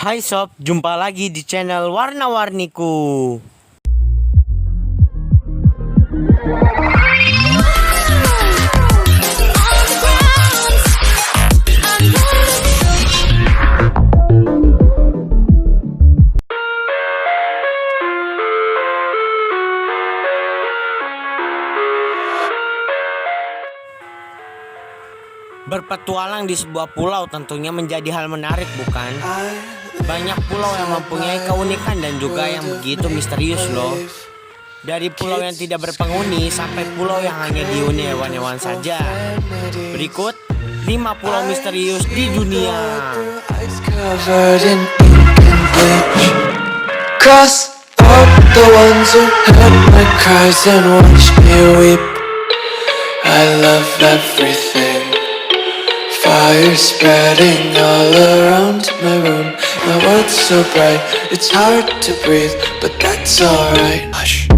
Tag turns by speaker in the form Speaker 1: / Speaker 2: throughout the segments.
Speaker 1: Hai sob, jumpa lagi di channel Warna-Warniku. Berpetualang di sebuah pulau tentunya menjadi hal menarik, bukan? Banyak pulau yang mempunyai keunikan dan juga yang begitu misterius loh. Dari pulau yang tidak berpenghuni sampai pulau yang hanya dihuni hewan-hewan saja. Berikut 5 pulau misterius di dunia.
Speaker 2: Cross out the ones who heard my cries and watched me weep. I love everything. Fire spreading all around my room. My world's so bright, it's hard to breathe, but that's alright. Hush.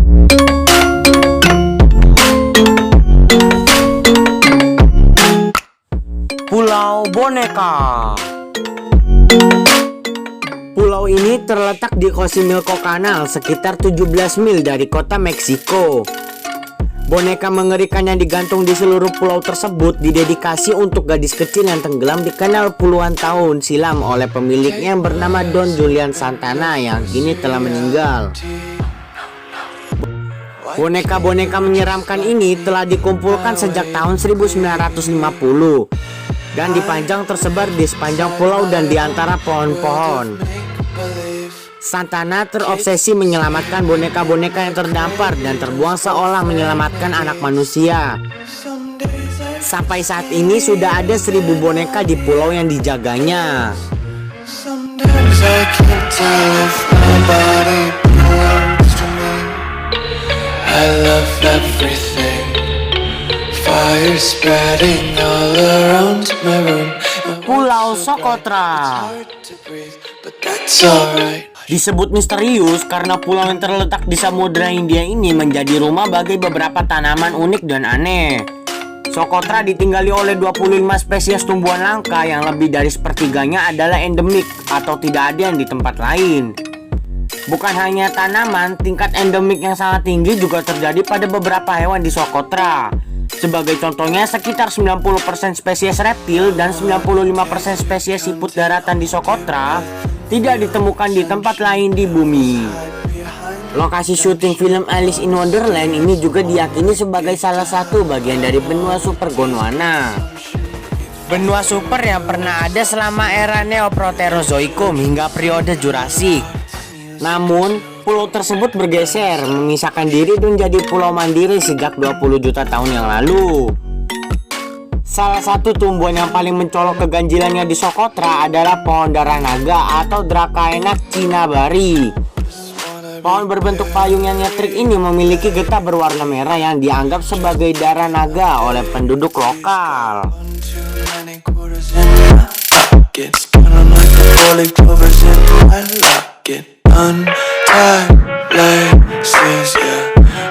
Speaker 1: Pulau Boneka. Pulau ini terletak di Xochimilco Canal, sekitar 17 mil dari kota Meksiko. Boneka mengerikan yang digantung di seluruh pulau tersebut didedikasi untuk gadis kecil yang tenggelam di kanal puluhan tahun silam oleh pemiliknya yang bernama Don Julian Santana yang kini telah meninggal. Boneka-boneka menyeramkan ini telah dikumpulkan sejak tahun 1950 dan dipajang tersebar di sepanjang pulau dan di antara pohon-pohon. Santana terobsesi menyelamatkan boneka-boneka yang terdampar dan terbuang seolah menyelamatkan anak manusia. Sampai saat ini sudah ada 1000 boneka di pulau yang dijaganya. Pulau Socotra disebut misterius karena pulau yang terletak di Samudra Hindia ini menjadi rumah bagi beberapa tanaman unik dan aneh. Socotra ditinggali oleh 25 spesies tumbuhan langka yang lebih dari sepertiganya adalah endemik atau tidak ada yang di tempat lain. Bukan hanya tanaman, tingkat endemik yang sangat tinggi juga terjadi pada beberapa hewan di Socotra. Sebagai contohnya, sekitar 90% spesies reptil dan 95% spesies siput daratan di Socotra tidak ditemukan di tempat lain di bumi. Lokasi syuting film Alice in Wonderland ini juga diyakini sebagai salah satu bagian dari benua super Gondwana. Benua super yang pernah ada selama era Neoproterozoikum hingga periode Jurassic. Namun, pulau tersebut bergeser, memisahkan diri dan menjadi pulau mandiri sejak 20 juta tahun yang lalu. Salah satu tumbuhan yang paling mencolok keganjilannya di Socotra adalah pohon darah naga atau Dracaena cinnabarri. Pohon berbentuk payung yang nyetrik ini memiliki getah berwarna merah yang dianggap sebagai darah naga oleh penduduk lokal.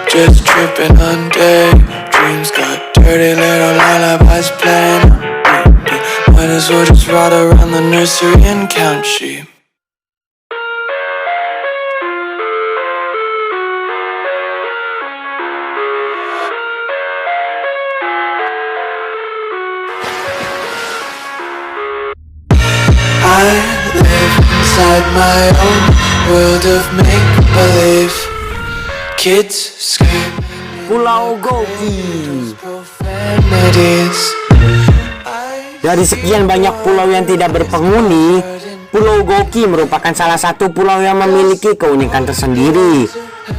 Speaker 2: Just tripping on daydreams, got dirty little lullabies playing. Might as well just ride around the nursery and count sheep. I live inside my own world of make-believe. Kids scream.
Speaker 1: Pulau Goki. Dari sekian banyak pulau yang tidak berpenghuni, Pulau Goki merupakan salah satu pulau yang memiliki keunikan tersendiri.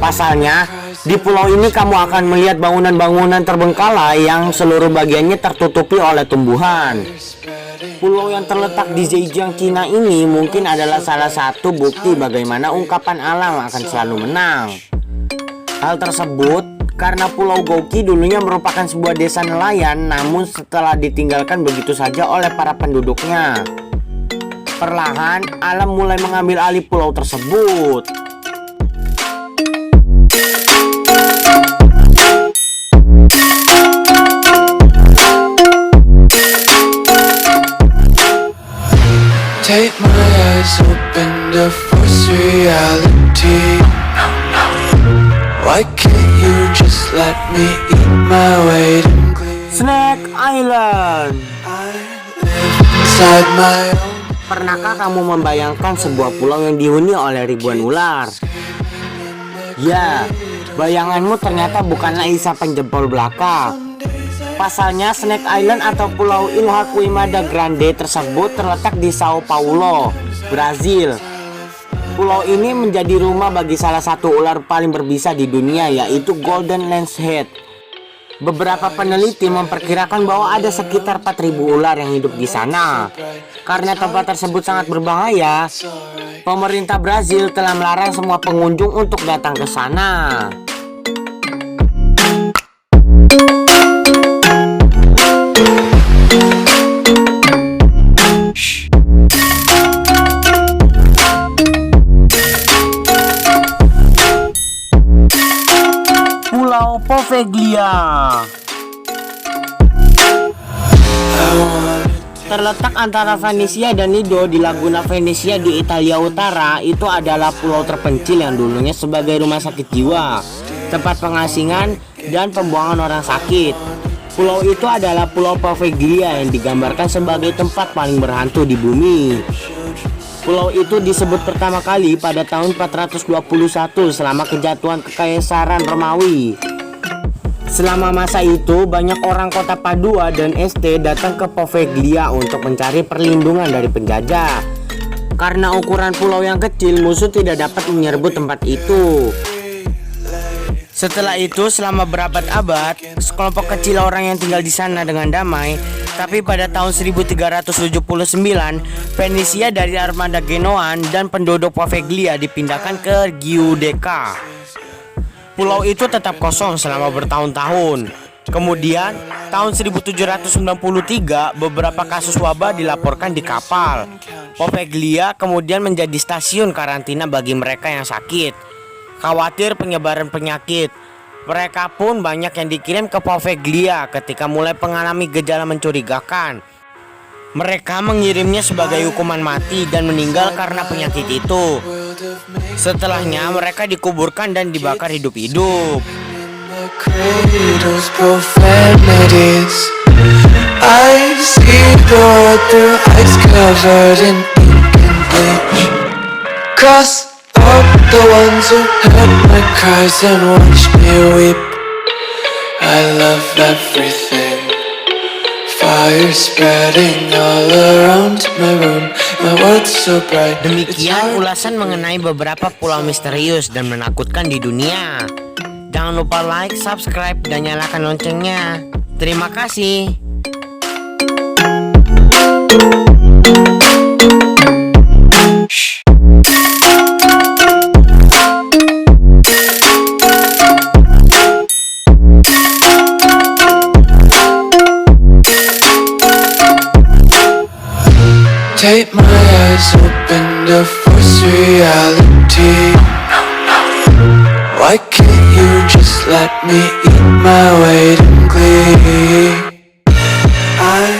Speaker 1: Pasalnya, di pulau ini kamu akan melihat bangunan-bangunan terbengkalai yang seluruh bagiannya tertutupi oleh tumbuhan. Pulau yang terletak di Zhejiang, Cina ini mungkin adalah salah satu bukti bagaimana ungkapan alam akan selalu menang. Hal tersebut karena Pulau Goki dulunya merupakan sebuah desa nelayan, namun setelah ditinggalkan begitu saja oleh para penduduknya. Perlahan, alam mulai mengambil alih pulau tersebut.
Speaker 2: Take my eyes open to force reality. Why can't you just let me eat my weight in glee?
Speaker 1: Snake Island.
Speaker 2: I live inside my own.
Speaker 1: Pernahkah kamu membayangkan sebuah pulau yang dihuni oleh ribuan ular? Ya, bayanganmu ternyata bukanlah isapan jempol belaka. Pasalnya Snake Island atau Pulau Ilha Queimada Grande tersebut terletak di Sao Paulo, Brazil. Pulau ini menjadi rumah bagi salah satu ular paling berbisa di dunia, yaitu Golden Lancehead. Beberapa peneliti memperkirakan bahwa ada sekitar 4.000 ular yang hidup di sana. Karena tempat tersebut sangat berbahaya, pemerintah Brazil telah melarang semua pengunjung untuk datang ke sana. Pulau Poveglia terletak antara Venesia dan Lido di Laguna Venezia di Italia Utara. Itu adalah pulau terpencil yang dulunya sebagai rumah sakit jiwa, tempat pengasingan dan pembuangan orang sakit. Pulau itu adalah Pulau Poveglia yang digambarkan sebagai tempat paling berhantu di bumi. Pulau itu disebut pertama kali pada tahun 421 selama kejatuhan Kekaisaran Romawi. Selama masa itu, banyak orang kota Padua dan Este datang ke Poveglia untuk mencari perlindungan dari penjajah. Karena ukuran pulau yang kecil, musuh tidak dapat menyerbu tempat itu. Setelah itu, selama berabad-abad, sekelompok kecil orang yang tinggal di sana dengan damai. Tapi pada tahun 1379, Venesia dari armada Genoan dan penduduk Poveglia dipindahkan ke Giudecca. Pulau itu tetap kosong selama bertahun-tahun. Kemudian, tahun 1793, beberapa kasus wabah dilaporkan di kapal. Poveglia kemudian menjadi stasiun karantina bagi mereka yang sakit. Khawatir penyebaran penyakit, mereka pun banyak yang dikirim ke Poveglia ketika mulai mengalami gejala mencurigakan. Mereka mengirimnya sebagai hukuman mati dan meninggal karena penyakit itu. Setelahnya mereka dikuburkan dan dibakar hidup-hidup.
Speaker 2: I see the world through ice covered in ink and bleach. Cross out the ones who heard my cries and watched me weep. I love everything. Fire spreading all around my room. My world's so bright.
Speaker 1: Demikian ulasan mengenai beberapa pulau misterius dan menakutkan di dunia. Jangan lupa like, subscribe, dan nyalakan loncengnya. Terima kasih.
Speaker 2: Take my eyes open to force reality. Why can't you just let me eat my weight in glee? I